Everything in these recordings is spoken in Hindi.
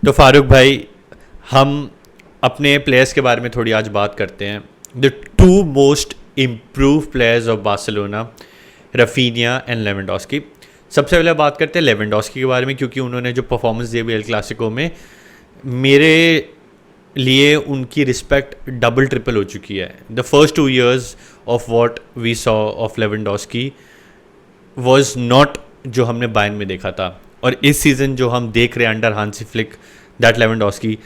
तो फारूक भाई, हम अपने प्लेयर्स के बारे में थोड़ी आज बात करते हैं। The two most improve players of Barcelona, Raphinha and Lewandowski. सबसे पहले बात करते हैं लेवेंडोस्की के बारे में, क्योंकि उन्होंने जो परफॉर्मेंस दी एल क्लासिको में, मेरे लिए उनकी रिस्पेक्ट डबल ट्रिपल हो चुकी है। The first 2 years of what we saw of Lewandowski was not जो हमने बायन में देखा था, और इस सीज़न जो हम देख रहे हैं under Hansi Flick, that Lewandowski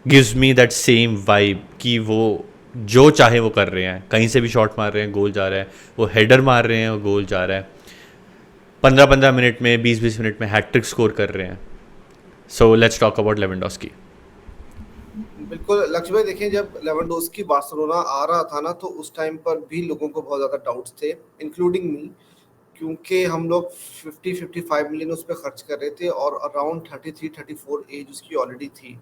gives me that same vibe कि वो जो चाहे वो कर रहे हैं, कहीं से भी शॉट मार रहे हैं, गोल जा रहा है, वो हेडर मार रहे हैं और गोल जा रहा है, 15-15 मिनट में, 20-20 मिनट में हैट्रिक स्कोर कर रहे हैं। So let's talk about Lewandowski. बिल्कुल लक्ष्य भाई, देखें जब लेवेंडोस्की बार्सिलोना आ रहा था ना, तो उस टाइम पर भी लोगों को बहुत ज़्यादा डाउट्स थे, इंक्लूडिंग मी, क्योंकि हम लोग 50-55 मिलियन उस पर खर्च कर रहे थे और अराउंड 33-34 एज उसकी ऑलरेडी थी।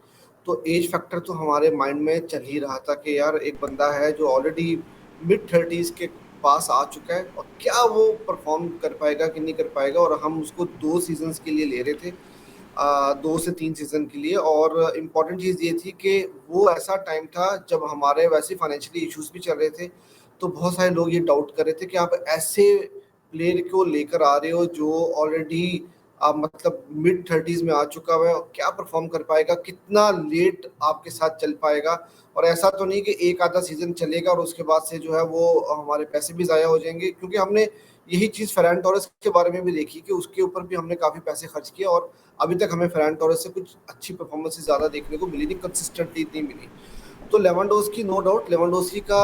तो एज फैक्टर तो हमारे माइंड में चल ही रहा था कि यार एक बंदा है जो ऑलरेडी मिड 30s के पास आ चुका है, और क्या वो परफॉर्म कर पाएगा कि नहीं कर पाएगा। और हम उसको 2 सीजन्स के लिए ले रहे थे, 2 से 3 सीजन के लिए। और इम्पॉर्टेंट चीज़ ये थी कि वो ऐसा टाइम था जब हमारे वैसे फाइनेंशियली इश्यूज भी चल रहे थे, तो बहुत सारे लोग ये डाउट कर रहे थे कि आप ऐसे प्लेयर को लेकर आ रहे हो जो ऑलरेडी मतलब मिड 30s में आ चुका है, क्या परफॉर्म कर पाएगा, कितना लेट आपके साथ चल पाएगा। और ऐसा तो नहीं कि एक आधा सीजन चलेगा और उसके बाद से जो है वो हमारे पैसे भी ज़ाया हो जाएंगे, क्योंकि हमने यही चीज़ फेरान टोरेस के बारे में भी देखी कि उसके ऊपर भी हमने काफ़ी पैसे खर्च किए, और अभी तक हमें फेरान टोरेस से कुछ अच्छी परफॉर्मेंस ज़्यादा देखने को मिली नहीं, कंसिस्टेंटली इतनी मिली। तो लेवेंडोस्की, नो डाउट लेवेंडोस्की का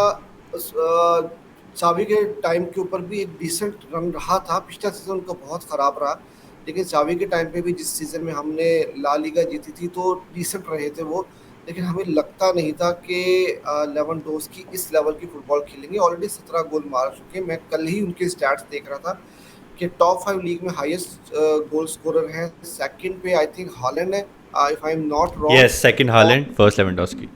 चावी के टाइम के ऊपर भी एक डिसेंट रन रहा था। पिछला सीजन उनका बहुत ख़राब रहा, लेकिन चावी के टाइम पे भी जिस सीज़न में हमने ला लीगा जीती थी तो डिसेंट रहे थे वो। लेकिन हमें लगता नहीं था कि लेवेंडोस्की इस लेवल की फुटबॉल खेलेंगे। ऑलरेडी 17 गोल मार चुके हैं। मैं कल ही उनके स्टैट्स देख रहा था कि टॉप 5 लीग में हाईएस्ट गोल स्कोरर हैं। सेकंड पे आई थिंक हॉलैंड है, if I am not wrong. Yes, second और हालैंड, फर्स्ट लेवेंडोस्की।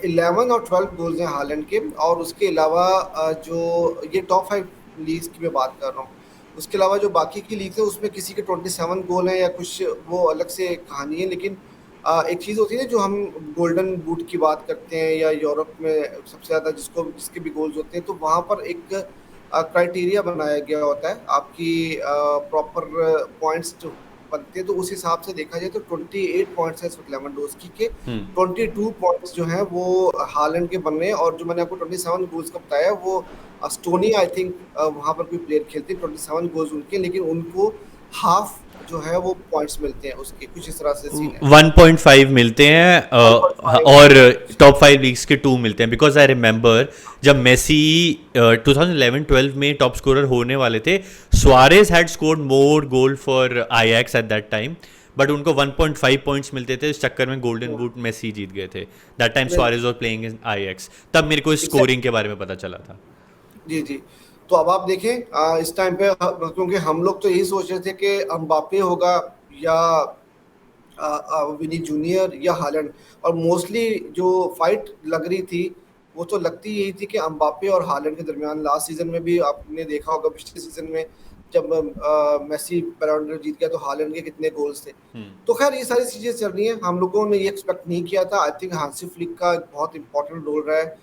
11 और 12 गोल्स हैं हालैंड के। और उसके अलावा जो ये टॉप 5 लीग्स की मैं बात कर रहा हूँ, उसके अलावा जो बाकी की लीग्स है उसमें किसी के 27 गोल हैं या कुछ, वो अलग से कहानी है। लेकिन एक चीज़ होती है ना, जो हम गोल्डन बूट की बात करते हैं या यूरोप में सबसे ज़्यादा जिसके भी गोल्स होते हैं, तो वहाँ पर एक क्राइटेरिया बनाया गया होता है आपकी प्रॉपर पॉइंट्स जो बनते हैं। तो उस हिसाब से देखा जाए तो 28 पॉइंट्स हैं लेवेंडोस्की के, 22 पॉइंट्स जो हैं वो हालैंड के बन रहे हैं। और जो मैंने आपको 27 गोल्स का बताया, वो एस्टोनिया आई थिंक वहां पर कोई प्लेयर खेलते हैं, 27 गोल्स उनके, लेकिन उनको हाफ जो है वो पॉइंट्स मिलते हैं उसके, कुछ इस तरह से सीन है। 1.5 मिलते हैं, 1.5 और टॉप 5 लीग्स के 2 मिलते हैं। बिकॉज आई रिमेंबर जब मेसी 2011-12 में टॉप स्कोरर होने वाले थे, Suarez had scored more goal for Ajax at that time, but उनको 1.5 पॉइंट्स मिलते थे। इस चक्कर में गोल्डन बूट मेसी जीत गए थे। That time Suarez was playing in Ajax. तब मेरे को स्कोरिंग के बारे में पता चला था। जी जी। तो अब आप देखें इस टाइम पे क्योंकि हम लोग तो यही सोच रहे थे कि एम्बापे होगा या विनी जूनियर या हालैंड। और मोस्टली जो फाइट लग रही थी वो तो लगती यही थी कि एम्बापे और हालैंड के दरमियान। लास्ट सीजन में भी आपने देखा होगा, पिछले सीजन में जब मेसी बैलन डॉर जीत गया तो हालैंड के कितने गोल्स थे। तो खैर ये सारी चीज़ें चल रही हैं, हम लोगों ने ये एक्सपेक्ट नहीं किया था। आई थिंक हांसी फ्लिक का एक बहुत इंपॉर्टेंट रोल रहा है,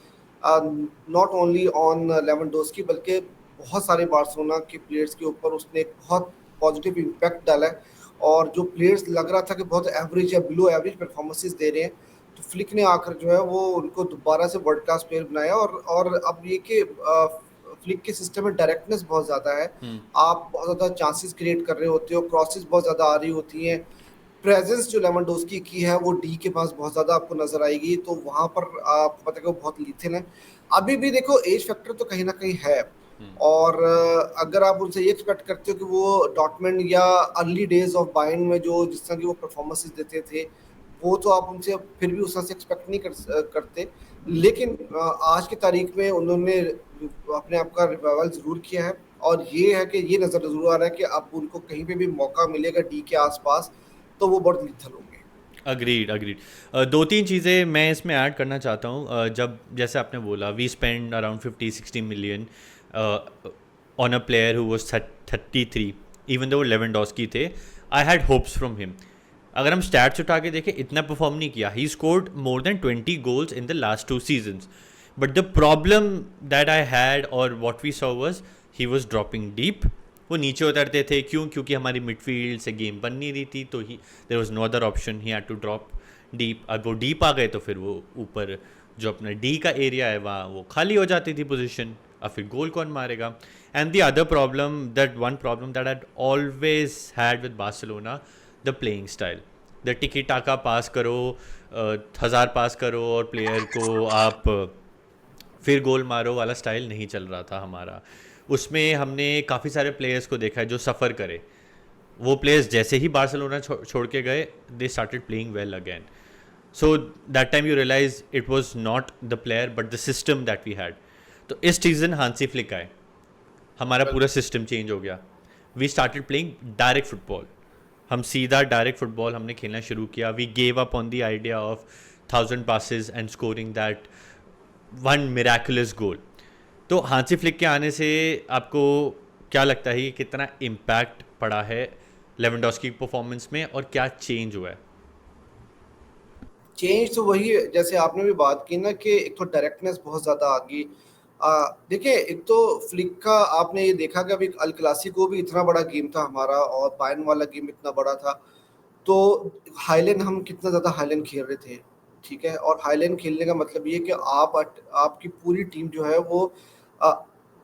नॉट ओनली ऑन लेवेंडोस्की बल्कि बहुत सारे बार्सिलोना के प्लेयर्स के ऊपर उसने एक बहुत पॉजिटिव इम्पैक्ट डाला है। और जो प्लेयर्स लग रहा था कि बहुत एवरेज या बिलो एवरेज परफॉर्मेंसेस दे रहे हैं, तो फ्लिक ने आकर जो है वो उनको दोबारा से वर्ल्ड क्लास प्लेयर बनाया। और अब ये कि फ्लिक के सिस्टम में डायरेक्टनेस बहुत ज़्यादा है। आप बहुत ज़्यादा चांसेस क्रिएट कर रहे होते हो, क्रॉसेस बहुत ज़्यादा आ रही होती हैं। प्रेजेंस जो लेवेंडोस्की की है वो डी के पास बहुत ज़्यादा आपको नजर आएगी, तो वहाँ पर आपको पता है कि वो बहुत लीथल है। अभी भी देखो एज फैक्टर तो कहीं ना कहीं है। और अगर आप उनसे ये एक्सपेक्ट करते हो कि वो डॉटमेंट या अर्ली डेज ऑफ बायर्न में जो जिस तरह की वो परफॉर्मेंसेस देते थे, वो तो आप उनसे फिर भी उस तरह से एक्सपेक्ट नहीं करते। लेकिन आज की तारीख में उन्होंने अपने आप का रिवाइवल ज़रूर किया है। और ये है कि ये नज़र ज़रूर आ रहा है कि अब उनको कहीं पे भी मौका मिलेगा डी के आसपास, तो वो बहुत लिथल होंगे। Agreed, agreed. दो तीन चीज़ें मैं इसमें ऐड करना चाहता हूँ। जब जैसे आपने बोला, we spend around 50-60 million on a player who was 33, even though Lewandowski थे। I had hopes from him. अगर हम स्टैट्स उठा के देखें, इतना परफॉर्म नहीं किया. He scored more than 20 goals in the last 2 seasons. But the problem that I had और what we saw was he was dropping deep. वो नीचे उतरते थे. क्यों? क्योंकि हमारी मिडफील्ड से गेम बन नहीं रही थी, तो he there was no other option, he had to drop deep. अब वो डीप आ गए तो फिर वो ऊपर जो अपना डी का एरिया है वहाँ वो खाली हो जाती थी पोजीशन. अब फिर गोल कौन मारेगा? And the other problem, that one problem that I always had with Barcelona, the playing style. The टिकी टाका पास करो, 1000 पास करो और प्लेयर को आप फिर गोल मारो वाला स्टाइल नहीं चल रहा था हमारा. उसमें हमने काफ़ी सारे प्लेयर्स को देखा है जो सफ़र करे. वो प्लेयर्स जैसे ही बार्सिलोना छोड़ के गए, they started playing well again. So that time you realise it was not the player but the system that we had. तो इस सीज़न हांसी फ्लिक आए, हमारा पूरा सिस्टम चेंज हो गया. We started playing direct football. हम सीधा डायरेक्ट फुटबॉल हमने खेलना शुरू किया. We gave up on the idea of 1000 passes and scoring that one miraculous goal. तो हांसी फ्लिक के आने से आपको क्या लगता है कि कितना इम्पैक्ट पड़ा है लेवेंडोस्की की परफॉर्मेंस में और क्या चेंज हुआ है? चेंज तो वही है, जैसे आपने भी बात की ना कि एक तो डायरेक्टनेस बहुत ज़्यादा आ गई. देखिए, एक तो फ्लिक का आपने ये देखा कि अभी अल क्लासिको भी इतना बड़ा गेम था हमारा और बायर्न वाला गेम इतना बड़ा था. तो हाईलैंड हम कितना ज़्यादा हाईलैंड खेल रहे थे, ठीक है. और हाईलैंड खेलने का मतलब ये कि आपकी पूरी टीम जो है वो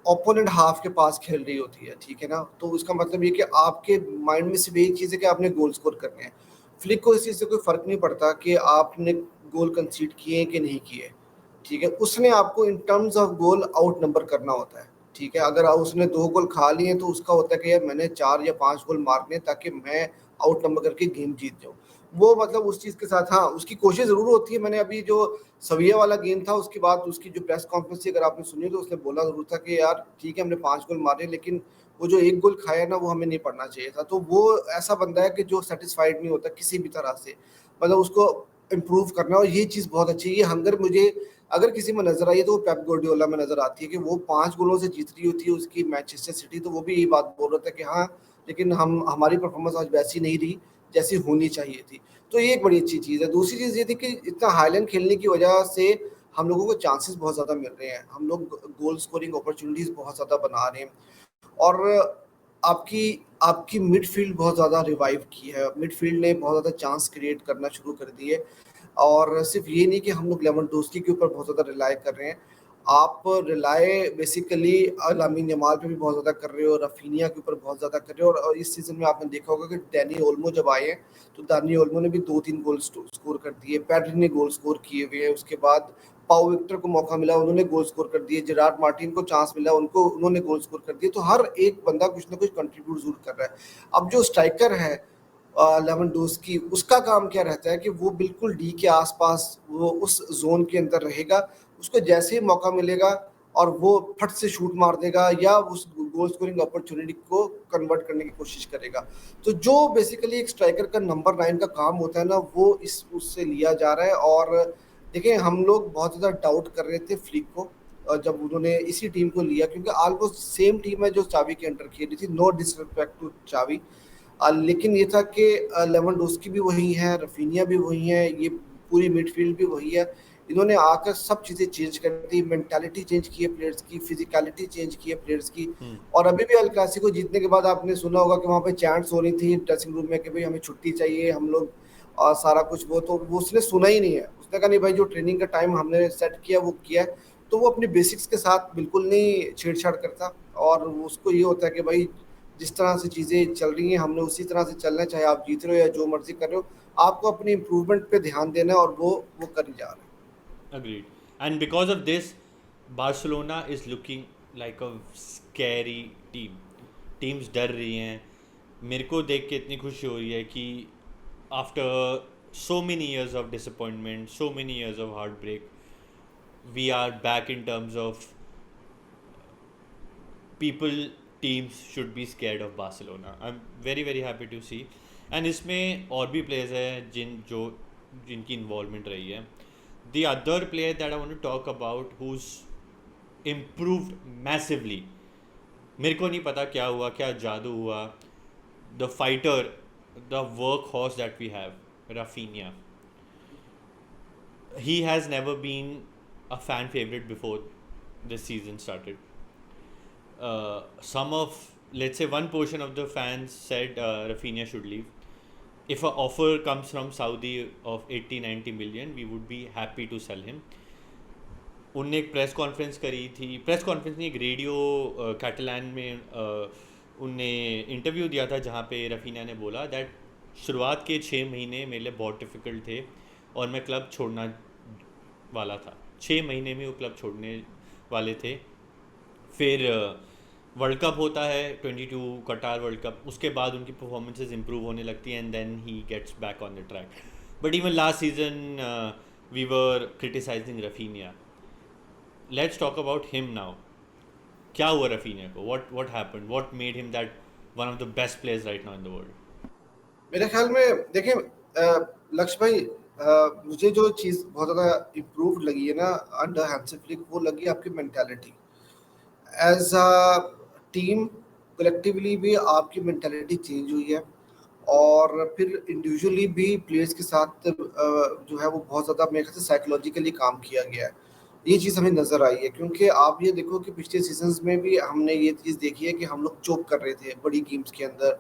ओपोनेंट हाफ के पास खेल रही होती है, ठीक है ना. तो इसका मतलब ये कि आपके माइंड में सिर्फ एक चीज़ है कि आपने गोल स्कोर करने हैं. फ्लिक को इस चीज़ से कोई फ़र्क नहीं पड़ता कि आपने गोल कंसीड किए कि नहीं किए, ठीक है. उसने आपको in terms of goal out number करना होता है, ठीक है. अगर उसने 2 गोल खा लिए तो उसका होता है कि यार मैंने 4 या 5 गोल मारने ताकि मैं आउट नंबर करके गेम जीत जाऊँ. वो मतलब उस चीज़ के साथ, हाँ, उसकी कोशिश ज़रूर होती है. मैंने अभी जो सविया वाला गेम था उसके बाद उसकी जो प्रेस कॉन्फ्रेंस थी अगर आपने सुनी तो उसने बोला ज़रूर था कि यार ठीक है हमने 5 गोल मारे लेकिन वो जो 1 गोल खाया ना वो हमें नहीं पड़ना चाहिए था. तो वो ऐसा बंदा है कि जो सैटिस्फाइड नहीं होता किसी भी तरह से, मतलब उसको इम्प्रूव करना. और ये चीज़ बहुत अच्छी है. ये हंगर मुझे अगर किसी में नज़र आई है तो वो पेप गार्डियोला में नज़र आती है कि वो 5 गोलों से जीत रही होती है उसकी मैनचेस्टर सिटी. तो वो भी यही बात बोल रहा था कि हाँ, लेकिन हमारी परफॉर्मेंस आज वैसी नहीं रही जैसी होनी चाहिए थी. तो ये एक बड़ी अच्छी चीज़ है. दूसरी चीज़ ये थी कि इतना हाईलैंड खेलने की वजह से हम लोगों को चांसेस बहुत ज़्यादा मिल रहे हैं. हम लोग गोल स्कोरिंग अपॉर्चुनिटीज़ बहुत ज़्यादा बना रहे हैं. और आपकी आपकी मिडफील्ड बहुत ज़्यादा रिवाइव की है. मिडफील्ड ने बहुत ज़्यादा चांस क्रिएट करना शुरू कर दिए. और सिर्फ ये नहीं कि हम लोग लेवेंडोस्की के ऊपर बहुत ज़्यादा रिलाय कर रहे हैं. आप रिलाय बेसिकली लामिन यमाल पे भी बहुत ज़्यादा कर रहे हो, रफीनिया के ऊपर बहुत ज़्यादा कर रहे हो. और इस सीज़न में आपने देखा होगा कि डैनी ओल्मो जब आए हैं तो डैनी ओल्मो ने भी 2-3 गोल स्कोर कर दिए. पैड्री ने गोल स्कोर किए हुए हैं. उसके बाद पाओ विक्टर को मौका मिला, उन्होंने गोल स्कोर कर दिए. जेरार्ड मार्टिन को चांस मिला, उन्होंने गोल स्कोर कर दिए. तो हर एक बंदा कुछ ना कुछ कंट्रीब्यूट जरूर कर रहा है. अब जो स्ट्राइकर है लेवेंडोस्की, उसका काम क्या रहता है कि वो बिल्कुल डी के आसपास वो उस जोन के अंदर रहेगा. उसको जैसे ही मौका मिलेगा और वो फट से शूट मार देगा या उस गोल स्कोरिंग अपॉर्चुनिटी को कन्वर्ट करने की कोशिश करेगा. तो जो बेसिकली एक स्ट्राइकर का नंबर 9 का काम होता है ना वो इस उससे लिया जा रहा है. और देखिए, हम लोग बहुत ज़्यादा डाउट कर रहे थे फ्लिक को जब उन्होंने इसी टीम को लिया, क्योंकि ऑलमोस्ट सेम टीम है जो चावी के अंडर खेली थी. नो डिसरिस्पेक्ट टू चावी, लेकिन ये था कि लेवेंडोस्की भी वही है, रफीनिया भी वही है, ये पूरी मिडफील्ड भी वही है. इन्होंने आकर सब चीज़ें चेंज कर दी. मेंटालिटी चेंज की है प्लेयर्स की, फिजिकलिटी चेंज की है प्लेयर्स की. और अभी भी अल क्लासिको जीतने के बाद आपने सुना होगा कि वहाँ पे चैंट्स हो रही थी ड्रेसिंग रूम में कि भाई हमें छुट्टी चाहिए, हम लोग सारा कुछ. वो उसने सुना ही नहीं है. उसने कहा नहीं भाई, जो ट्रेनिंग का टाइम हमने सेट किया वो किया है. तो वो अपने बेसिक्स के साथ बिल्कुल नहीं छेड़छाड़ करता. और उसको ये होता है कि भाई जिस तरह से चीज़ें चल रही हैं हमने उसी तरह से चलना है, चाहे आप जीत रहे हो या जो मर्जी कर रहे हो. आपको अपनी इम्प्रूवमेंट पे ध्यान देना है और वो कर ही जा रहे हैं. Agreed. And because of this, Barcelona is looking like a scary team. Teams डर रही हैं. मेरे को देख के इतनी खुशी हो रही है कि after so many years of disappointment, so many years of heartbreak, we are back in terms of people, teams should be scared of Barcelona. I'm very very happy to see. And इसमें और भी players हैं जिनकी involvement रही है. The other player that I want to talk about who's improved massively, मेरे को नहीं पता क्या हुआ, क्या जादू हुआ. The fighter, the workhorse that we have, Rafinha. He has never been a fan favorite before this season started. Some of, let's say, one portion of the fans said Rafinha should leave. If an offer comes from Saudi of 80-90 million, we would be happy to sell him. उनने एक प्रेस कॉन्फ्रेंस करी थी, प्रेस कॉन्फ्रेंस नहीं, एक रेडियो कैटलान में उनने इंटरव्यू दिया था जहाँ पे रफीना ने बोला दैट शुरुआत के 6 महीने मेरे लिए बहुत डिफ़िकल्ट थे और मैं क्लब छोड़ना वाला था। 6 महीने में वो क्लब छोड़ने वाले थे। फिर वर्ल्ड कप होता है 22 कटार वर्ल्ड कप, उसके बाद उनकी परफॉर्मेंसेज इंप्रूव होने लगती हैं and then he gets back on the track. But even last season we were criticising Raphinha. Let's talk about him now. क्या हुआ रफीनिया को? What happened? What made him that one of the best players right now in the world? मेरे ख्याल में देखिए लक्ष्य भाई, मुझे जो चीज़ बहुत ज़्यादा इम्प्रूव लगी है ना अंडर हैंसी फ्लिक, वो लगी आपकी mentality. As a team collectively भी आपकी मेंटालिटी चेंज हुई है, और फिर इंडिविजुअली भी प्लेयर्स के साथ जो है वो बहुत ज़्यादा मेरे ख्याल से साइकोलॉजिकली काम किया गया है। ये चीज़ हमें नज़र आई है, क्योंकि आप ये देखो कि पिछले सीजन्स में भी हमने ये चीज़ देखी है कि हम लोग चोक कर रहे थे बड़ी गेम्स के अंदर।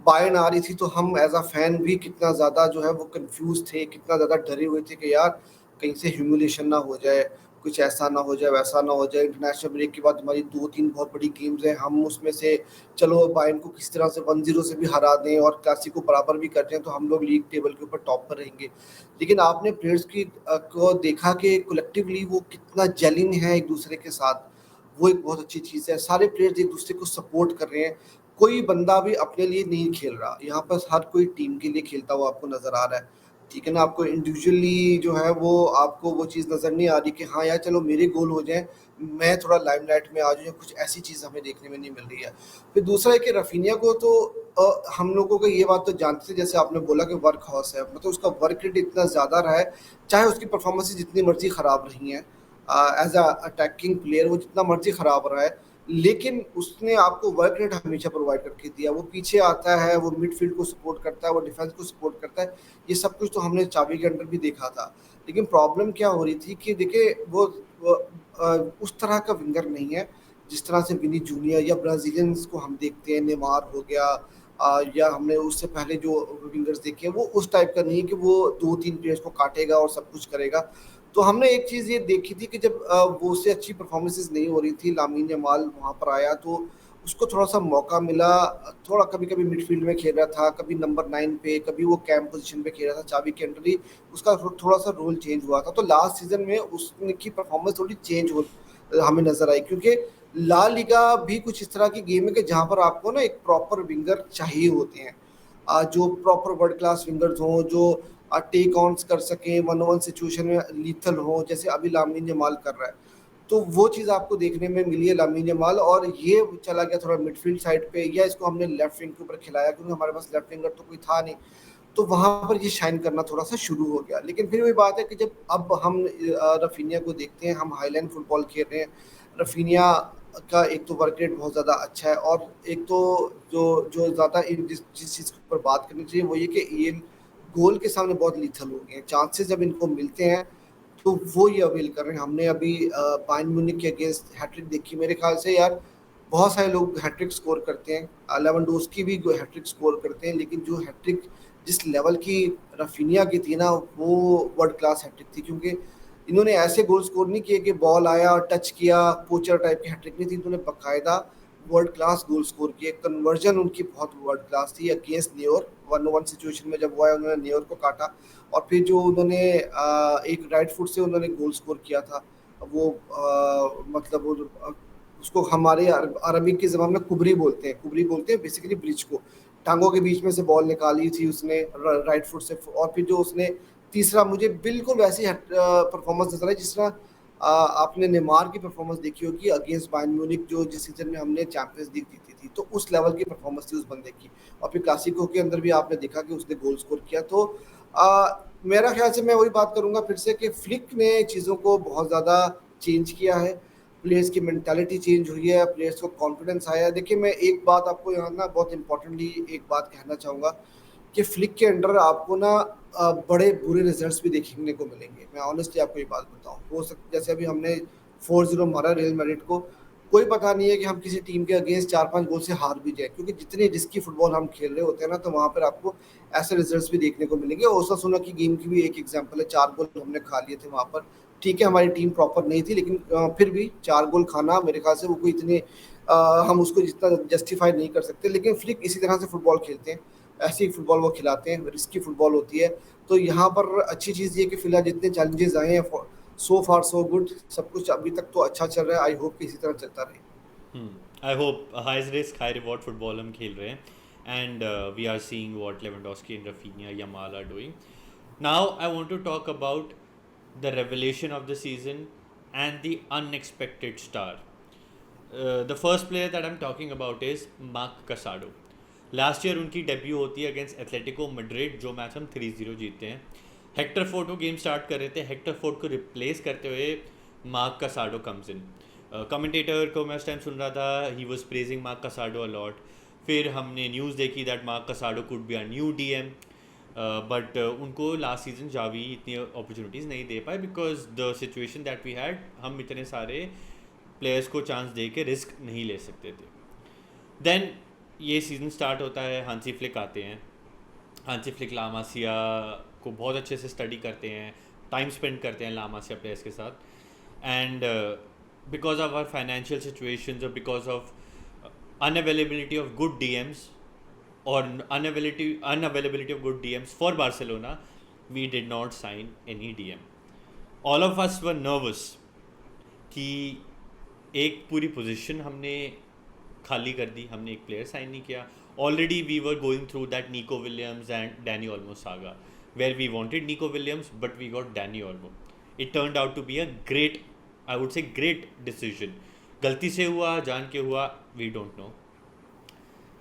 बायर्न आ रही थी तो हम एज अ फैन भी कितना ज़्यादा जो है वो कंफ्यूज थे, कितना ज़्यादा डरे हुए थे कि यार कहीं से ह्यूमिलेशन ना हो जाए, कुछ ऐसा ना हो जाए, वैसा ना हो जाए। इंटरनेशनल ब्रेक के बाद हमारी 2-3 बहुत बड़ी गेम्स हैं, हम उसमें से चलो बायर्न को किस तरह से 1-0 से भी हरा दें और क्लासिको बराबर भी कर दें तो हम लोग लीग टेबल के ऊपर टॉप पर रहेंगे। लेकिन आपने प्लेयर्स की को देखा कि कलेक्टिवली वो कितना जेलिन है एक दूसरे के साथ, वो एक बहुत अच्छी चीज़ है। सारे प्लेयर्स एक दूसरे को सपोर्ट कर रहे हैं, कोई बंदा भी अपने लिए नहीं खेल रहा, यहाँ पर हर कोई टीम के लिए खेलता हुआ आपको नज़र आ रहा है, ठीक है ना। आपको इंडिविजुअली जो है वो आपको वो चीज़ नज़र नहीं आ रही कि हाँ यार चलो मेरे गोल हो जाए, मैं थोड़ा लाइमलाइट में आ जाऊँ, कुछ ऐसी चीज़ हमें देखने में नहीं मिल रही है। फिर दूसरा है कि रफीनिया को तो हम लोगों को ये बात तो जानते थे, जैसे आपने बोला कि वर्क हॉर्स है, मतलब उसका वर्क रेट इतना ज़्यादा रहा है, चाहे उसकी परफॉर्मेंस जितनी मर्जी ख़राब रही हैं, एज अ अटैकिंग प्लेयर वो जितना मर्जी ख़राब रहा है, लेकिन उसने आपको वर्क रेट हमेशा प्रोवाइड करके दिया। वो पीछे आता है, वो मिडफील्ड को सपोर्ट करता है, वो डिफेंस को सपोर्ट करता है। ये सब कुछ तो हमने चाबी के अंदर भी देखा था। लेकिन प्रॉब्लम क्या हो रही थी कि देखिए वो उस तरह का विंगर नहीं है जिस तरह से विनी जूनियर या ब्राजीलियंस को हम देखते हैं, नेमार हो गया, या हमने उससे पहले जो विंगर्स देखे हैं, वो उस टाइप का नहीं है कि वो 2-3 प्लेयर्स को काटेगा और सब कुछ करेगा। तो हमने एक चीज़ ये देखी थी कि जब वो उससे अच्छी परफॉर्मेंसेस नहीं हो रही थी, लामीन यमाल वहाँ पर आया तो उसको थोड़ा-सा मौका मिला। थोड़ा कभी-कभी मिडफील्ड में खेल रहा था, कभी नंबर 9 पे, कभी वो कैम पोज़ीशन पे खेल रहा था, चाबी के अंदर ही उसका थोड़ा-सा रोल चेंज हुआ था। तो लास्ट सीज़न में उसकी परफॉर्मेंस थोड़ी चेंज हो हमें नज़र आई, क्योंकि ला लीगा भी कुछ इस तरह की गेम है कि जहाँ पर आपको ना एक प्रॉपर विंगर चाहिए होते हैं, जो प्रॉपर वर्ल्ड क्लास विंगर्स हों, जो टेक ऑन्स कर सकें, वन ऑन वन सिचुएशन में लीथल हो, जैसे अभी लामीन यमाल कर रहा है। तो वो चीज़ आपको देखने में मिली है लामीन यमाल, और ये चला गया थोड़ा मिडफील्ड साइड पे, या इसको हमने लेफ्ट विंग के ऊपर खिलाया क्योंकि हमारे पास लेफ्ट विंगर तो कोई था नहीं, तो वहाँ पर ये शाइन करना थोड़ा सा शुरू हो गया। लेकिन फिर वही बात है कि जब अब हम रफीनिया को देखते हैं, हम हाईलाइन फुटबॉल खेल रहे हैं, रफीनिया का एक तो वर्क रेट बहुत ज़्यादा अच्छा है, और एक तो जो जो ज़्यादा जिस जिस चीज़ के ऊपर बात करनी चाहिए वो ये कि ये गोल के सामने बहुत लीथल हो गए हैं। चांसेस जब इनको मिलते हैं तो वो ये अवेल कर रहे हैं। हमने अभी बायर्न म्यूनिख के अगेंस्ट हैट्रिक देखी, मेरे ख्याल से यार बहुत सारे लोग हैट्रिक स्कोर करते हैं, लेवेंडोस्की भी हैट्रिक स्कोर करते हैं, लेकिन जो हैट्रिक जिस लेवल की रफीनिया की थी ना, वो वर्ल्ड क्लास हैट्रिक थी, क्योंकि इन्होंने ऐसे गोल स्कोर नहीं किए कि बॉल आया और टच किया, पोचर टाइप की हैट्रिक नहीं थी। इन्होंने बाकायदा वर्ल्ड क्लास गोल स्कोर किए, कन्वर्जन उनकी बहुत वर्ल्ड क्लास थी। अगेंस्ट न्यूयॉर्क 1-1 सिचुएशन में जब हुआ है, उन्होंने न्यूयॉर्क को काटा, और फिर जो उन्होंने एक राइट फुट से उन्होंने गोल स्कोर किया था, वो मतलब वो उसको हमारे अरबी की ज़बान में कुबरी बोलते हैं बेसिकली ब्रिज को। टांगों के बीच में से बॉल निकाली थी उसने राइट फुट से, और फिर जो उसने तीसरा, मुझे बिल्कुल वैसी परफॉर्मेंस नजर आई जिस तरह आपने नेमार की परफॉर्मेंस देखी होगी अगेंस्ट बायर्न म्यूनिख, जो जिस सीजन में हमने चैंपियंस लीग जीती थी, तो उस लेवल की परफॉर्मेंस थी उस बंदे की। और फिर क्लासिको के अंदर भी आपने देखा कि उसने गोल स्कोर किया। तो मेरा ख्याल से मैं वही बात करूंगा फिर से कि फ्लिक ने चीज़ों को बहुत ज़्यादा चेंज किया है, प्लेयर्स की मेंटालिटी चेंज हुई है, प्लेयर्स को कॉन्फिडेंस आया है। देखिए मैं एक बात आपको यहाँ ना बहुत इंपॉर्टेंटली एक बात कहना चाहूँगा कि फ्लिक के अंडर आपको ना बड़े बुरे रिजल्ट्स भी देखने को मिलेंगे। मैं ऑनेस्टली आपको ये बात बताऊं, हो सकता जैसे अभी हमने 4-0 मारा रियल मैड्रिड को, कोई पता नहीं है कि हम किसी टीम के अगेंस्ट 4-5 गोल से हार भी जाए, क्योंकि जितनी रिस्की फुटबॉल हम खेल रहे होते हैं ना, तो वहां पर आपको ऐसे रिजल्ट्स भी देखने को मिलेंगे। ओसासुना की गेम की भी एक एग्जांपल है, 4 गोल हमने खा लिए थे वहां पर। ठीक है, हमारी टीम प्रॉपर नहीं थी, लेकिन फिर भी 4 गोल खाना मेरे ख्याल से वो कोई इतने हम उसको जितना जस्टिफाई नहीं कर सकते। लेकिन फ्लिक इसी तरह से फुटबॉल खेलते हैं, ऐसी फुटबॉल वो खिलाते हैं, रिस्की फुटबॉल होती है। तो यहाँ पर अच्छी चीज़ ये कि फिलहाल जितने चैलेंजेस आए हैं, सो फार सो गुड, सब कुछ अभी तक तो अच्छा चल रहा है। आई होप कि इसी तरह चलता रहे। I hope high risk high reward football हम खेल रहे हैं, and we are seeing what Lewandowski and Raphinha Yamal are doing. Now I want to talk about the revelation of the season and the unexpected star. The first player that I'm talking about is Marc Casado. Last year उनकी डेब्यू होती है अगेंस्ट एथलेटिको मैड्रिड, जो मैच हम 3-0 जीतते हैं. हेक्टर फोर्ड को गेम स्टार्ट कर रहे थे, हेक्टर फोर्ड को रिप्लेस करते हुए Marc Casado comes in. Commentator को मैं उस टाइम सुन रहा था, he was praising Marc Casado a lot. फिर हमने न्यूज़ देखी that Marc Casado could be a new DM, but उनको लास्ट सीजन जावी इतनी अपॉर्चुनिटीज़ नहीं दे पाए because the situation that we had, हम इतने सारे प्लेयर्स को चांस दे के रिस्क नहीं ले सकते थे. देन ये सीज़न स्टार्ट होता है, हांसी फ्लिक आते हैं. हांसी फ्लिक लामासिया को बहुत अच्छे से स्टडी करते हैं, टाइम स्पेंड करते हैं लामासिया प्लेयर्स के साथ. And because of our financial situations और because of unavailability of good DMs or unavailability of good DMs for Barcelona, we did not sign any DM. All of us were nervous कि एक पूरी पोजीशन हमने खाली कर दी, हमने एक प्लेयर साइन नहीं किया. Already we were going through that Nico Williams and Dani Olmo saga, where we wanted Nico Williams but we got Dani Olmo. It turned out to be a great, I would say great decision. गलती से हुआ, जान के हुआ, we don't know.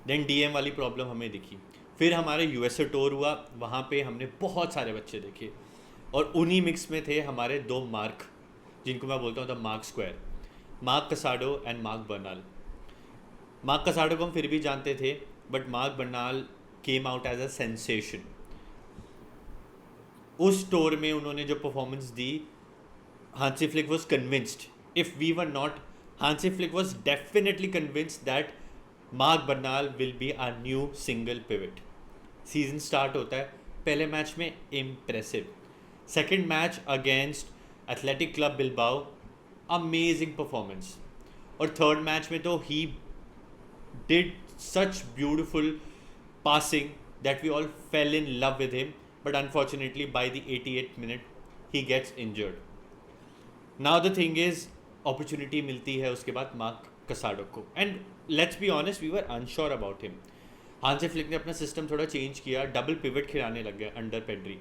Then DM वाली प्रॉब्लम हमें दिखी. फिर हमारे यूएसए टूर हुआ, वहाँ पे हमने बहुत सारे बच्चे देखे, और उन्हीं मिक्स में थे हमारे दो मार्क, जिनको मैं बोलता हूँ the Marc square, Marc Casado and Marc Bernal. Marc Casado को हम फिर भी जानते थे, but Marc Bernal came out as a sensation. उस टूर में उन्होंने जो परफॉर्मेंस दी, Hansi Flick was convinced, if we were not, Hansi Flick was definitely convinced that Marc Bernal will be a new single pivot. Season start होता है, पहले मैच में impressive, second match against Athletic club Bilbao amazing performance, और थर्ड मैच में तो he did such beautiful passing that we all fell in love with him, but unfortunately by the 88th minute he gets injured. Now the thing is, opportunity मिलती है उसके बाद मार्क कसाडो को, and let's be honest, we were unsure about him. Hansi Flick ने अपना सिस्टम थोड़ा चेंज किया, डबल पिवट खिलाने लग गया अंडर पेड्री.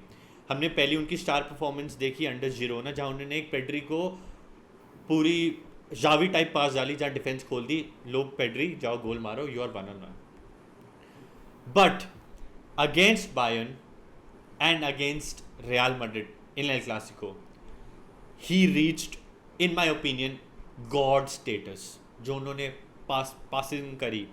हमने पहली उनकी स्टार परफॉर्मेंस देखी अंडर जिरोना, जहाँ उन्होंने एक पेड्री को पूरी जावी टाइप पास डाली, जहाँ डिफेंस खोल दी, लो पेड्री जाओ गोल मारो, you are 1-on-1. But against Bayern and against Real Madrid in El Clasico, he reached, in my opinion, God status. जो उन्होंने पासिंग करी,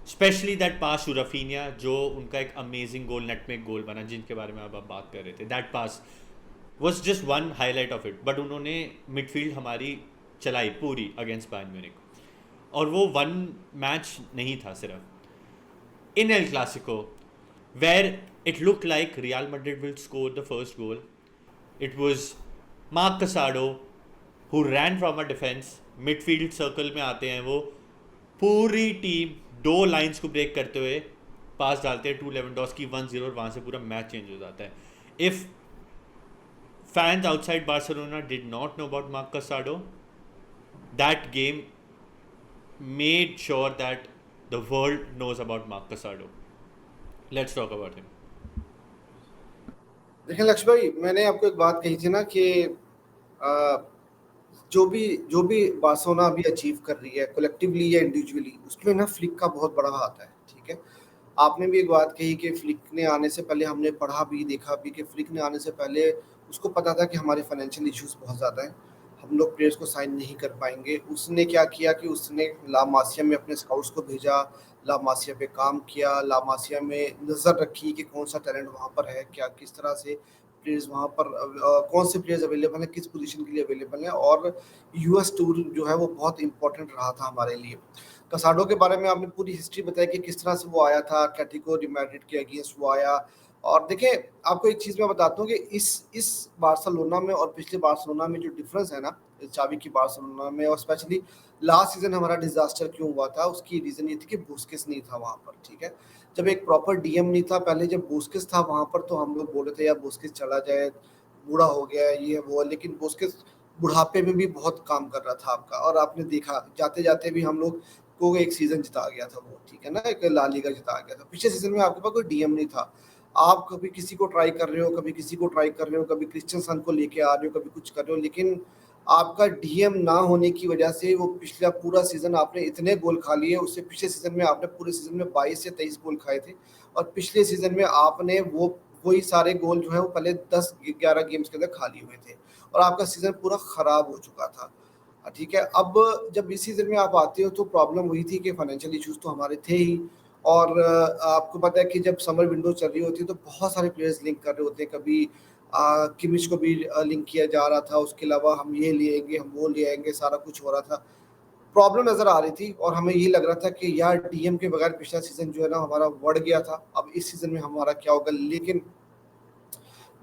specially that pass to Raphinha, जो उनका एक अमेजिंग गोल, नेट में एक गोल बना, जिनके बारे में अब आप बात कर रहे थे. That pass was just one highlight of it. But उन्होंने मिडफील्ड हमारी चलाई पूरी अगेंस्ट बायर्न म्यूनिख, और वो वन मैच नहीं था सिर्फ. In El Clasico, where it looked like Real Madrid will score the first goal, it was Marc Casado who ran from a defense. Midfield circle में आते हैं वो, पूरी टीम दो लाइंस को ब्रेक करते हुए पास डालते हैं टू लेवेंडोस्की 1-0, और वहाँ से पूरा मैच चेंज हो जाता है. If fans outside Barcelona did not know about Marc Casado, that game made sure that the world knows about Marc Casado. Let's talk about him. देखिए लक्ष्य भाई, मैंने आपको एक बात कही थी ना कि जो भी बार्सिलोना अभी अचीव कर रही है कलेक्टिवली या इंडिविजुअली, उसमें ना फ्लिक का बहुत बड़ा हाथ है. ठीक है, आपने भी एक बात कही कि फ्लिक ने आने से पहले हमने पढ़ा भी देखा भी कि फ्लिक ने आने से पहले उसको पता था कि हमारे फाइनेंशियल इश्यूज बहुत ज़्यादा हैं. हम लोग प्लेयर्स को साइन नहीं कर पाएंगे। उसने क्या किया कि उसने ला मासिया में अपने स्काउट्स को भेजा, ला मासिया पे काम किया, ला मासिया में नज़र रखी कि कौन सा टैलेंट वहाँ पर है, क्या किस तरह से प्लेयर्स वहाँ पर कौन से प्लेयर्स अवेलेबल हैं, किस पोजीशन के लिए अवेलेबल हैं। और यूएस टूर जो है वो बहुत इंपॉर्टेंट रहा था हमारे लिए। कसाडो के बारे में आपने पूरी हिस्ट्री बताई कि किस तरह से वो आया था, एटलेटिको डी मैड्रिड के अगेंस्ट वो आया। और देखिए, आपको एक चीज़ मैं बताता हूँ कि इस बार्सिलोना में और पिछले बार्सिलोना में जो डिफरेंस है ना, चावी की बार्सिलोना में, और स्पेशली लास्ट सीजन हमारा डिजास्टर क्यों हुआ था, उसकी रीज़न ये थी कि बुस्केट्स नहीं था वहाँ पर। ठीक है, जब एक प्रॉपर डीएम नहीं था, पहले जब बुस्केट्स था वहाँ पर तो हम लोग बोल रहे थे यार बुस्केट्स चला जाए, बूढ़ा हो गया है, ये है वो है। लेकिन बुस्केट्स बुढ़ापे में भी बहुत काम कर रहा था आपका, और आपने देखा जाते जाते भी हम लोग को एक सीजन जिता गया था वो। ठीक है ना, एक ला लीगा जिता गया था। पिछले सीजन में आपके पास कोई डीएम नहीं था, आप कभी किसी को ट्राई कर रहे हो, कभी किसी को ट्राई कर रहे हो, कभी क्रिश्चियन सन को लेके आ रहे हो, कभी कुछ कर रहे हो, लेकिन आपका डीएम ना होने की वजह से वो पिछला पूरा सीजन आपने इतने गोल खा लिए। उससे पिछले सीजन में आपने पूरे सीजन में 22 से 23 गोल खाए थे, और पिछले सीजन में आपने वो वही सारे गोल जो है वो पहले 10-11 गेम्स के अंदर खा लिए हुए थे, और आपका सीजन पूरा खराब हो चुका था। ठीक है, अब जब इस सीजन में आप आते हो तो प्रॉब्लम वही थी कि फाइनेंशियल इश्यूज तो हमारे थे ही। और आपको पता है कि जब समर विंडो चल रही होती है तो बहुत सारे प्लेयर्स लिंक कर रहे होते हैं। कभी किमिच को भी लिंक किया जा रहा था, उसके अलावा हम ये ले आएंगे, हम वो ले आएंगे, सारा कुछ हो रहा था। प्रॉब्लम नज़र आ रही थी, और हमें ये लग रहा था कि यार डीएम के बगैर पिछला सीजन जो है ना हमारा बढ़ गया था, अब इस सीजन में हमारा क्या होगा। लेकिन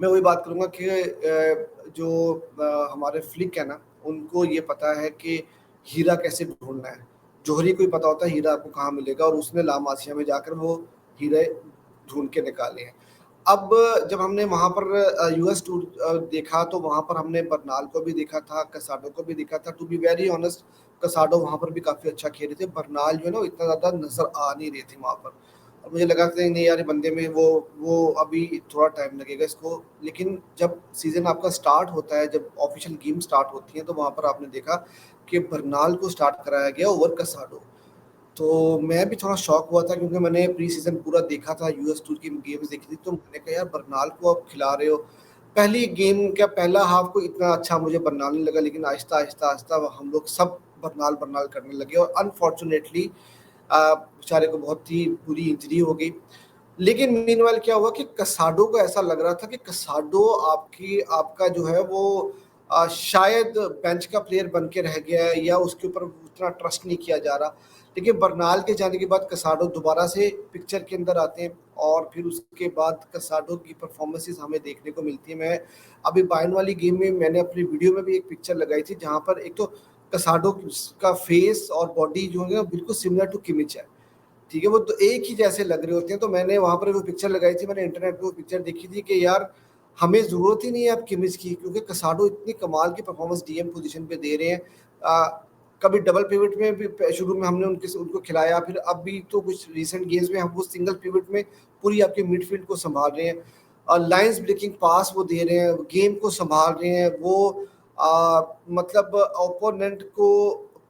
मैं वही बात करूँगा कि जो हमारे फ्लिक है ना, उनको ये पता है कि हीरा कैसे ढूंढना है। जोहरी को ही पता होता है हीरा आपको कहाँ मिलेगा, और उसने ला मासिया में जाकर वो हीरे ढूंढ के निकाले हैं। अब जब हमने वहाँ पर यूएस टूर देखा तो वहाँ पर हमने बर्नाल को भी देखा था, कसाडो को भी देखा था। To be very honest, Casado वहाँ पर भी काफ़ी अच्छा खेल रहे थे, बर्नाल जो है ना वो इतना ज़्यादा नज़र आ नहीं रहे थे वहाँ पर। और मुझे लगा कि नहीं यार, ये बंदे में वो अभी थोड़ा टाइम लगेगा इसको। लेकिन जब सीजन आपका स्टार्ट होता है, जब ऑफिशियल गेम स्टार्ट होती है, तो वहाँ पर आपने देखा कि बर्नाल को स्टार्ट कराया गया ओवर कसाडो। तो मैं भी थोड़ा शॉक हुआ था, क्योंकि मैंने प्री सीजन पूरा देखा था, यूएस टूर की गेम्स देखी थी, तो मैंने कहा यार बर्नाल को आप खिला रहे हो। पहली गेम क्या, पहला हाफ को इतना अच्छा मुझे बर्नाल नहीं लगा, लेकिन आहिस्ता आहिस्ता आहिस्ता हम लोग सब बर्नाल बर्नाल करने लगे, और अनफॉर्चुनेटली बेचारे को बहुत ही बुरी इंजरी हो गई। लेकिन मीनवाइल क्या हुआ कि कसाडो को ऐसा लग रहा था कि कसाडो आपका जो है वो शायद बेंच का प्लेयर बन के रह गया है, या उसके ऊपर उतना ट्रस्ट नहीं किया जा रहा। लेकिन बर्नाल के जाने के बाद कसाडो दोबारा से पिक्चर के अंदर आते हैं, और फिर उसके बाद कसाडो की परफॉर्मेंसेस हमें देखने को मिलती है। मैं अभी बायन वाली गेम में मैंने अपनी वीडियो में भी एक पिक्चर लगाई थी, जहाँ पर एक तो कसाडो का फेस और बॉडी जो है बिल्कुल सिमिलर टू किमिच है। ठीक है, वो तो एक ही जैसे लग रहे होते हैं। तो मैंने वहां पर वो पिक्चर लगाई थी, मैंने इंटरनेट पे वो पिक्चर देखी थी कि यार हमें जरूरत ही नहीं है अब किमिच की, क्योंकि कसाडो इतनी कमाल की परफॉर्मेंस डीएम पोजीशन पे दे रहे हैं। कभी डबल पिवट में भी शुरू में हमने उनको खिलाया, फिर अब भी तो कुछ रिसेंट गेम्स में हम वो सिंगल पिवट में पूरी आपके मिडफील्ड को संभाल रहे हैं, और लाइंस ब्रेकिंग पास वो दे रहे हैं, गेम को संभाल रहे हैं वो। मतलब ओपोनेंट को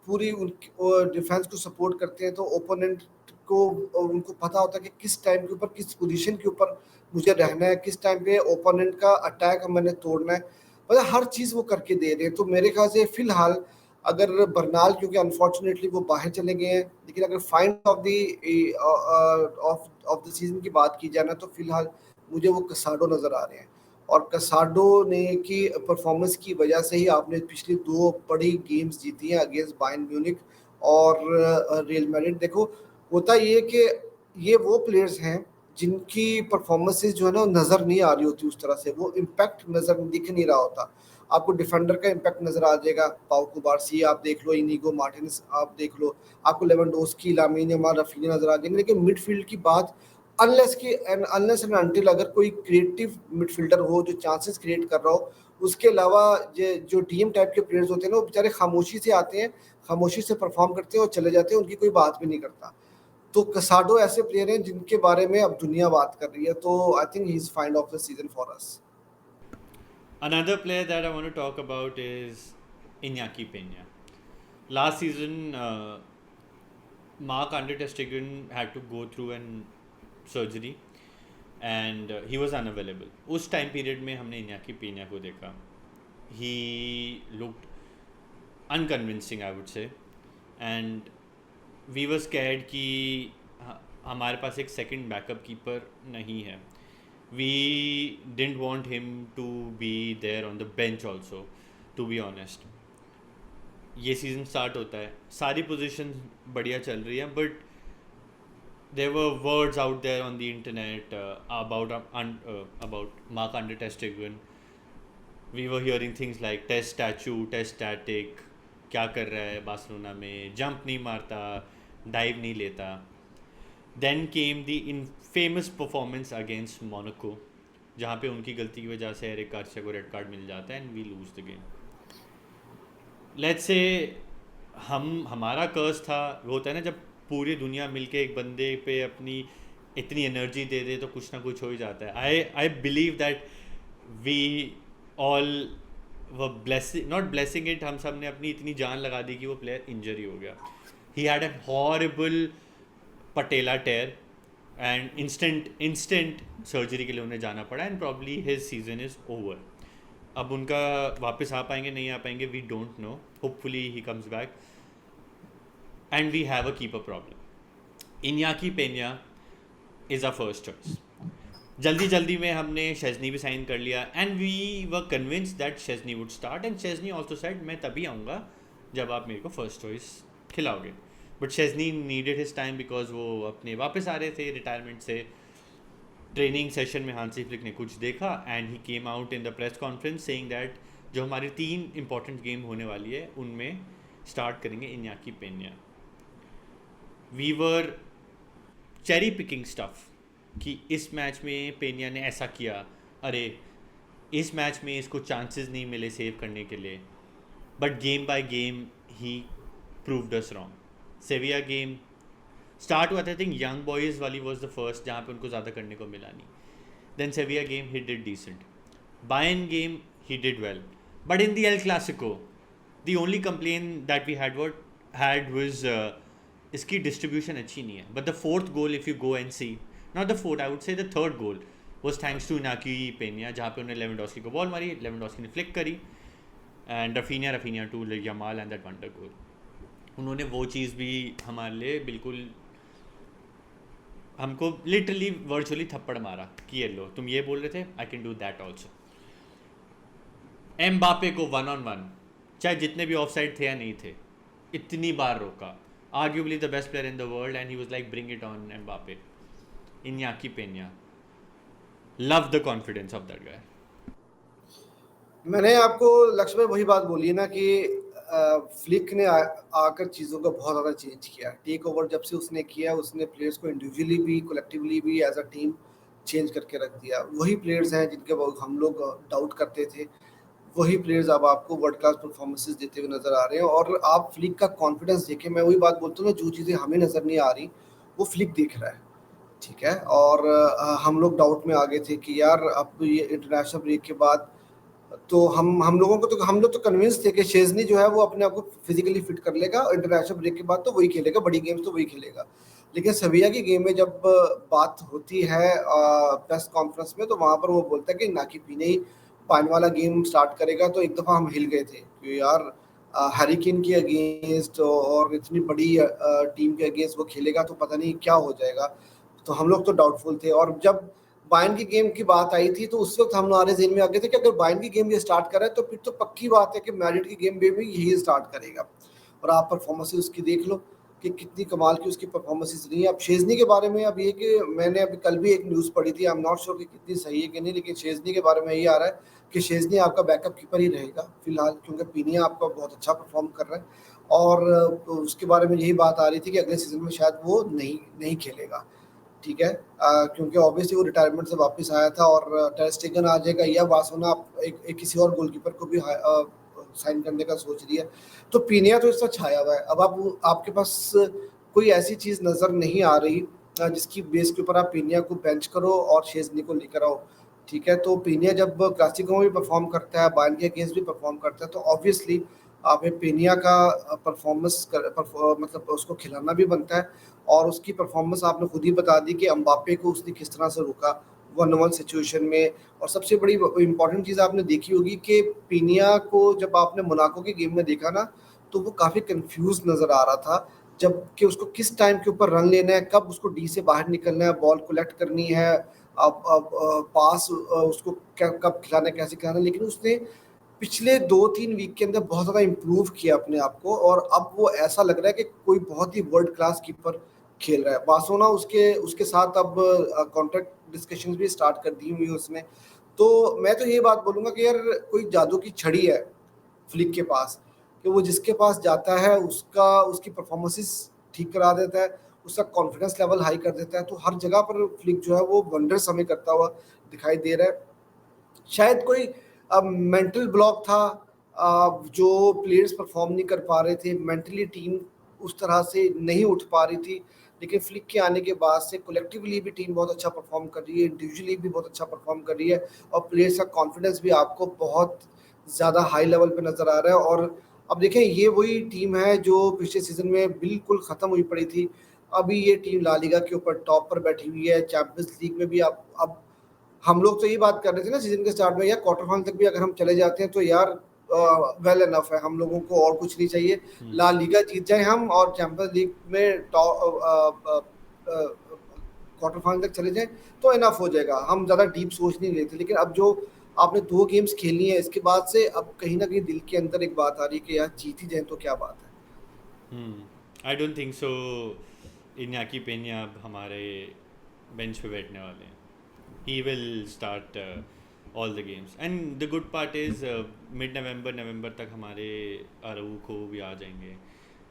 पूरी डिफेंस को सपोर्ट करते हैं, तो ओपोनेंट को उनको पता होता है कि किस टाइम के ऊपर, किस पोजीशन के ऊपर मुझे रहना है, किस टाइम पे ओपोनेंट का अटैक मैंने तोड़ना है। मतलब हर चीज़ वो करके दे रहे हैं। तो मेरे ख्याल से फिलहाल अगर बर्नाल, क्योंकि अनफॉर्चुनेटली वो बाहर चले गए हैं, लेकिन अगर फाइनल ऑफ द सीजन की बात की जाए ना, तो फिलहाल मुझे वो कसाडो नज़र आ रहे हैं। और कसाडो ने की परफॉर्मेंस की वजह से ही आपने पिछली 2 बड़ी गेम्स जीती हैं अगेंस्ट बायर्न म्यूनिख और रियल मैड्रिड। देखो, होता ये है कि ये वो प्लेयर्स हैं जिनकी परफॉर्मेंसेस जो है ना नज़र नहीं आ रही होती उस तरह से, वो इम्पैक्ट नज़र दिख नहीं रहा होता। आपको डिफेंडर का इम्पैक्ट नज़र आ जाएगा, पाउ कुबारसी आप देख लो, इनिगो मार्टिनेज आप देख लो, आपको लेवेंडोस्की, लामिन यामाल, रफीनी नज़र आ जाएंगे। लेकिन मिडफील्ड की बात, अनलेस एंड अनटिल अगर कोई क्रिएटिव मिडफील्डर हो जो चांसेस क्रिएट कर रहा हो, उसके अलावा जो डीएम टाइप के प्लेयर्स होते हैं ना, वो बेचारे खामोशी से आते हैं, खामोशी से परफॉर्म करते हैं और चले जाते हैं, उनकी कोई बात भी नहीं करता। तो कसाडो ऐसे प्लेयर हैं जिनके बारे में अब दुनिया बात कर रही है, तो I think he is find of the season for us. Another player that I want to talk about is Iñaki Peña. Last season, Marc-Andre ter Stegen had to go through an surgery and he was unavailable. उस टाइम पीरियड में हमने इन्याकी पेन्या को देखा. He looked unconvincing I would say, and we were scared कि हमारे पास एक सेकंड बैकअप कीपर नहीं है. We didn't want him to be there on the bench also, to be honest. ये सीज़न स्टार्ट होता है, सारी पोजीशन बढ़िया चल रही है, but there were words out there on the internet about Mark Andre Ter Stegen. We were hearing things like test statue, test static, क्या कर रहा है बार्सिलोना में, जंप नहीं मारता, डाइव नहीं लेता. Then came the infamous performance against Monaco, जहाँ पे उनकी गलती की वजह से एरिक गार्सिया को रेड कार्ड मिल जाता है and we lose the game. Let's say हमारा कर्ज था, वो होता है ना जब पूरी दुनिया मिलके एक बंदे पे अपनी इतनी एनर्जी दे दे तो कुछ ना कुछ हो ही जाता है. I believe that we all were blessing, not blessing it, हम सब ने अपनी इतनी जान लगा दी कि वो प्लेयर इंजरी हो गया. He had a horrible patella tear and instant surgery के लिए उन्हें जाना पड़ा and probably his season is over. अब उनका वापस आ पाएंगे नहीं आ पाएंगे we don't know. Hopefully he comes back and we have a keeper problem. Inaki Pena is a first choice. जल्दी में हमने शेजनी भी साइन कर लिया and we were convinced that Szczesny would start and Szczesny also said मैं तभी आऊँगा जब आप मेरे को फर्स्ट चॉइस खिलाओगे. But Szczesny needed his time because वो अपने वापस आ रहे थे रिटायरमेंट से. ट्रेनिंग सेशन में हांसी फ्लिक ने कुछ देखा and he came out in the press conference saying that जो हमारी 3 इंपॉर्टेंट गेम होने वाली है उनमें स्टार्ट करेंगे Inaki Pena. We were cherry picking stuff कि इस मैच में पेन्या ने ऐसा किया, अरे इस मैच में इसको चांसेस नहीं मिले सेव करने के लिए. But game by game he proved us wrong. Sevilla game start हुआ था, आई थिंक यंग बॉयज़ वाली वॉज द फर्स्ट जहाँ पे उनको ज़्यादा करने को मिला नहीं. Then Sevilla game he did decent. Bayern game he did well. But in the El Clasico the only complain that we had was इसकी डिस्ट्रीब्यूशन अच्छी नहीं है. But the fourth goal if you go and C, not the fourth, I would say the third goal was thanks to Inaki Pena, जहाँ पे उन्होंने लेवेंडोस्की को बॉल मारी, लेवेंडोस्की ने फ्लिक करी and Raphinha to Yamal and that wonder goal. उन्होंने वो चीज़ भी हमारे लिए बिल्कुल हमको लिटरली वर्चुअली थप्पड़ मारा कि ये लो तुम ये बोल रहे थे, I can do that also. Mbappe को 1-on-1 चाहे जितने भी ऑफसाइड थे या नहीं थे इतनी बार रोका. Arguably the best player in the world and he was like bring it on Mbappe. Inaki Pena, love the confidence of that guy. मैंने आपको लक्ष्य में वही बात बोली है ना कि फ्लिक ने आकर चीज़ों को बहुत ज़्यादा चेंज किया. टेक ओवर जब से उसने किया उसने प्लेयर्स को इंडिविजुअली भी कलेक्टिवली भी एज अ टीम चेंज करके रख दिया. वही प्लेयर्स हैं जिनके हम लोग डाउट करते थे, वही प्लेयर्स अब आपको वर्ल्ड क्लास परफॉर्मेंसेस देते हुए नजर आ रहे हैं. और आप फ्लिक का कॉन्फिडेंस देखें, मैं वही बात बोलता हूँ ना, जो चीज़ें हमें नज़र नहीं आ रही वो फ्लिक देख रहा है. ठीक है. और हम लोग डाउट में आ गए थे कि यार अब ये इंटरनेशनल ब्रेक के बाद तो हम लोग तो कन्विंस थे कि शेजनी जो है वो अपने आप को फिजिकली फिट कर लेगा और इंटरनेशनल ब्रेक के बाद तो वही खेलेगा, बड़ी गेम्स तो वही खेलेगा. लेकिन सेविया की गेम में जब बात होती है प्रेस कॉन्फ्रेंस में तो वहां पर वो बोलता है कि नाकी पीने ही पानी वाला गेम स्टार्ट करेगा. तो एक दफ़ा हम हिल गए थे कि यार हैरिकेन के अगेंस्ट और इतनी बड़ी टीम के अगेंस्ट वो खेलेगा तो पता नहीं क्या हो जाएगा. तो हम लोग तो डाउटफुल थे. और जब बायर्न की गेम की बात आई थी तो उस वक्त हम हमारे ज़हन में आ गए थे कि अगर बायर्न की गेम ये स्टार्ट कर रहा है तो फिर तो पक्की बात है कि मैड्रिड की गेम भी यही स्टार्ट करेगा. और आप परफॉर्मेंस उसकी देख लो कि कितनी कमाल की उसकी परफॉर्मेंसेस रही है. अब शेजनी के बारे में अब ये कि मैंने अभी कल भी एक न्यूज़ पढ़ी थी, आई एम नॉट श्योर कि कितनी सही है कि नहीं, लेकिन शेजनी के बारे में ये आ रहा है कि शेजनी आपका बैकअप कीपर ही रहेगा फिलहाल, क्योंकि पीनिया आपका बहुत अच्छा परफॉर्म कर रहा है. और उसके बारे में यही बात आ रही थी कि अगले सीजन में शायद वो नहीं खेलेगा. ठीक है. क्योंकि ऑब्वियसली वो रिटायरमेंट से वापस आया था और टर स्टेगन आ जाएगा या बार्सिलोना एक किसी और गोलकीपर को भी साइन करने का सोच रही है. तो पीनिया तो इसका छाया हुआ है. अब आपके पास कोई ऐसी चीज़ नज़र नहीं आ रही जिसकी बेस के ऊपर आप पीनिया को बेंच करो और शेजनी को लेकर आओ. ठीक है. तो पीनिया जब क्लासिको में भी परफॉर्म करता है, बायर्न के अगेंस्ट भी परफॉर्म करता है, तो ऑब्वियसली हमें पेनिया का परफॉर्मेंस मतलब उसको खिलाना भी बनता है. और उसकी परफॉर्मेंस आपने खुद ही बता दी कि एम्बापे को उसने किस तरह से रोका 1-on-1 सिचुएशन में. और सबसे बड़ी इंपॉर्टेंट चीज़ आपने देखी होगी कि पीनिया को जब आपने मोनाको की गेम में देखा ना तो वो काफ़ी कंफ्यूज नज़र आ रहा था, जबकि उसको किस टाइम के ऊपर रन लेना है, कब उसको डी से बाहर निकलना है, बॉल कलेक्ट करनी है, अब पास उसको कब खिलाना है, कैसे खिलाना है। लेकिन उसने पिछले 2-3 वीक के अंदर बहुत ज़्यादा इम्प्रूव किया अपने आप को, और अब वो ऐसा लग रहा है कि कोई बहुत ही वर्ल्ड क्लास कीपर खेल रहा है। बार्सिलोना उसके उसके साथ अब कॉन्ट्रैक्ट डिस्कशंस भी स्टार्ट कर दी हुई है उसने। तो मैं तो ये बात बोलूँगा कि यार कोई जादू की छड़ी है फ्लिक के पास, कि वो जिसके पास जाता है उसका उसकी परफॉर्मेंसेस ठीक करा देता है, उसका कॉन्फिडेंस लेवल हाई कर देता है। तो हर जगह पर फ्लिक जो है वो वंडर्स हमें करता हुआ दिखाई दे रहा है। शायद कोई मेंटल ब्लॉक था, जो प्लेयर्स परफॉर्म नहीं कर पा रहे थे, मेंटली टीम उस तरह से नहीं उठ पा रही थी। लेकिन फ्लिक के आने के बाद से कलेक्टिवली भी टीम बहुत अच्छा परफॉर्म कर रही है, इंडिविजुअली भी बहुत अच्छा परफॉर्म कर रही है, और प्लेयर्स का कॉन्फिडेंस भी आपको बहुत ज़्यादा हाई लेवल पे नज़र आ रहा है। और अब देखें, ये वही टीम है जो पिछले सीज़न में बिल्कुल ख़त्म हुई पड़ी थी। अभी ये टीम ला लीगा के ऊपर टॉप पर बैठी हुई है, चैंपियंस लीग में भी अब हम लोग तो यही बात कर रहे थे ना सीजन के स्टार्ट में, यार क्वार्टर फाइनल तक भी अगर हम चले जाते हैं तो यार वेल एनफ है, हम लोगों को और कुछ नहीं चाहिए। ला लीगा जीत जाए हम और चैंपियंस लीग में क्वार्टर फाइनल तक चले जाएं तो इनफ हो जाएगा, हम ज़्यादा डीप सोच नहीं रहे थे। लेकिन अब जो आपने 2 गेम्स खेलनी है इसके बाद से, अब कहीं ना कहीं दिल के अंदर एक बात आ रही है कि यार जीत ही जाए तो क्या बात है। I don't think so Inaki Pena अब हमारे बेंच पे बैठने वाले हैं. He will start all the games. And the good part is mid-November नवंबर तक हमारे अराउखो भी आ जाएंगे,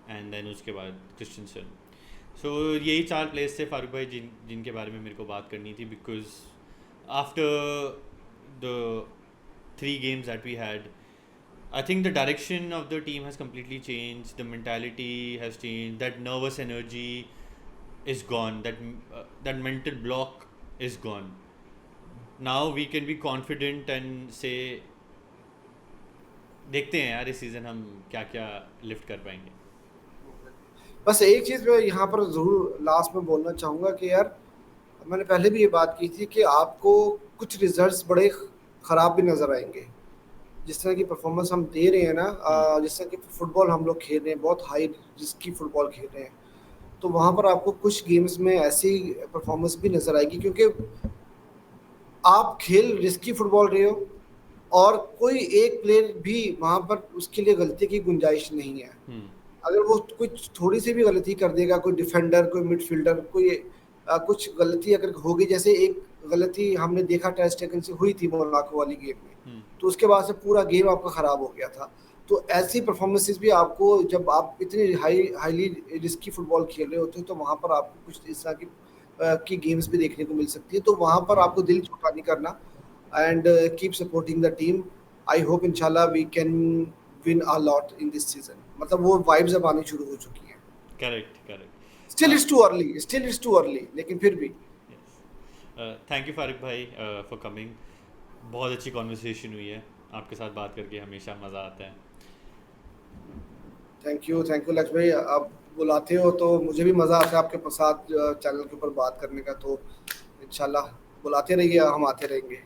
एंड देन उसके बाद क्रिस्टियनसन. सो यही 4 प्लेयर्स थे फारूक भाई जिनके बारे में मेरे को बात करनी थी, because after the 3 games that we had, I think the direction of the team has completely changed. The mentality has changed. That nervous energy is gone. That mental block is gone. Now we can be confident and say, देखते हैं यार इस सीज़न हम क्या क्या लिफ्ट कर पाएंगे. बस एक चीज़ मैं यहाँ पर ज़रूर लास्ट में बोलना चाहूँगा कि यार मैंने पहले भी ये बात की थी कि आपको कुछ रिजल्ट्स बड़े ख़राब भी नज़र आएंगे, जिस तरह की परफॉर्मेंस हम दे रहे हैं ना, जिस तरह की फुटबॉल हम लोग खेल रहे हैं, बहुत हाई रिस्की फुटबॉल खेल रहे हैं, तो वहाँ पर आपको कुछ गेम्स में ऐसी परफॉर्मेंस भी नज़र आएगी, क्योंकि आप खेल रिस्की फुटबॉल रहे हो और कोई एक प्लेयर भी वहाँ पर उसके लिए गलती की गुंजाइश नहीं है। अगर वो कुछ थोड़ी सी भी गलती कर देगा, कोई डिफेंडर, कोई मिडफील्डर, कोई कुछ गलती अगर होगी, जैसे एक गलती हमने देखा टेर स्टेगन से हुई थी मोनाको वाली गेम में, तो उसके बाद से पूरा गेम आपका ख़राब हो गया था। तो ऐसी परफॉर्मेंसेस भी आपको, जब आप इतनी हाईली रिस्की फुटबॉल खेल रहे होते हो, तो वहाँ पर आपको कुछ इस तरह की गेम्स भी देखने को मिल सकती है। तो वहाँ पर आपको दिल छोटा नहीं करना, and keep supporting the team. I hope इंशाल्लाह we can win a lot in this season. मतलब वो वाइब्स अब आनी शुरू हो चुकी हैं. Correct. Still it's too early, लेकिन फिर भी. थैंक यू फारूक भाई फॉर कमिंग. बहुत अच्छी कॉन्वर्सेशन हुई है, आपके साथ बात करके हमेशा मज़ा आता है. थैंक यू लक्ष्य भाई. आप बुलाते हो तो मुझे भी मज़ा आता है आपके साथ चैनल के ऊपर बात करने का. तो इंशाल्लाह बुलाते रहिए, हम आते रहेंगे.